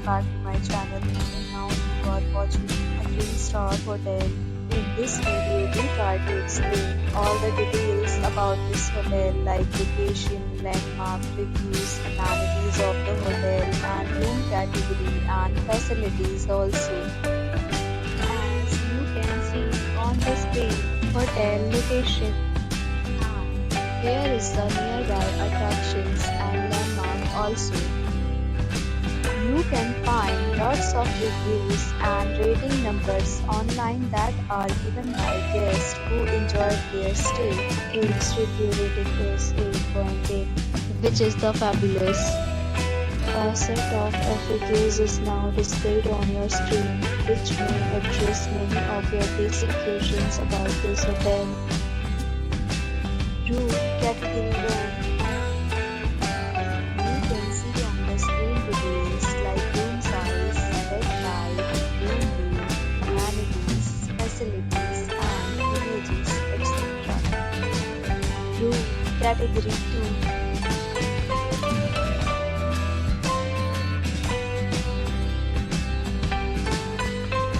back to my channel, and now you are watching a 3-star hotel. In this video, we try to explain all the details about this hotel like location, landmark, reviews, amenities of the hotel and room category and facilities also. As you can see on the screen, hotel location. Here is the nearby attractions and landmark also. You can find lots of reviews and rating numbers online that are given by guests who enjoyed their stay. Its review rating is 8.8, which is the fabulous. A set of FAQs is now displayed on your screen, which may address many of your basic questions about this hotel. Room category 1. You can see on the screen details like room size, bed type, room view, amenities, facilities, and images, etc. Room category 2.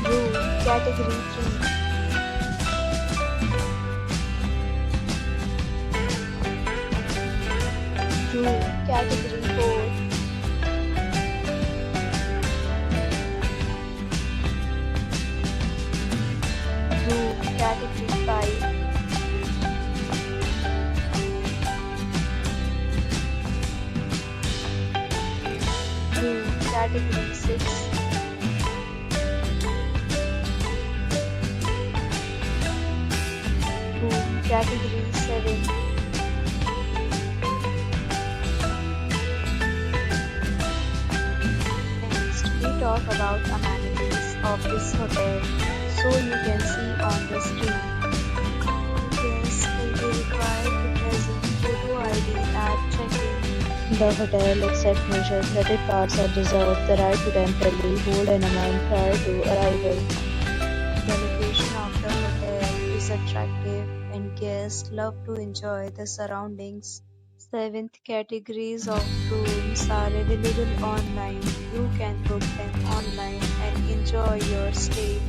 Room category 3. Room category 4. Room category 5. Room category 6. Room category 7. Talk about amenities of this hotel, so you can see on the screen. Guests will be required to present photo ID at check-in. The hotel accepts major credit cards and reserves the right to temporarily hold an amount prior to arrival. The location of the hotel is attractive and guests love to enjoy the surroundings. 7th categories of rooms are available online. You can book them online and enjoy your stay.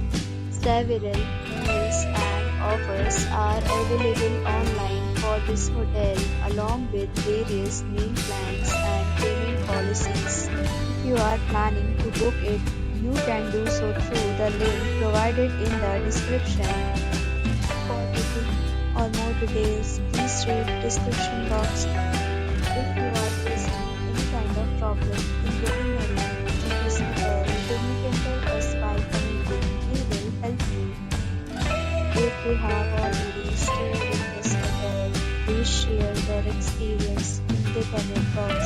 Several deals and offers are available online for this hotel, along with various meal plans and payment policies. If you are planning to book it, you can do so through the link provided in the description. For booking or more details, please read description box. If you are facing any kind of problem in booking a room in this hotel, then you can tell us by commenting. We will help you. If you have already stayed in this hotel, please share your experience in the comment box.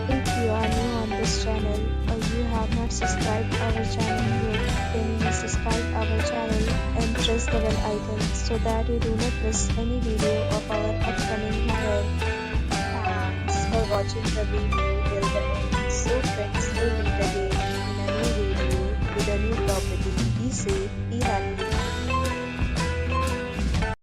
If you are new on this channel or you have not subscribed our channel yet, then you must subscribe our channel and press the bell icon so that you do not miss any video of our upcoming hotel. Thanks for watching the video till the end. So friends, will meet again in a new video with a new property. Be safe, be happy.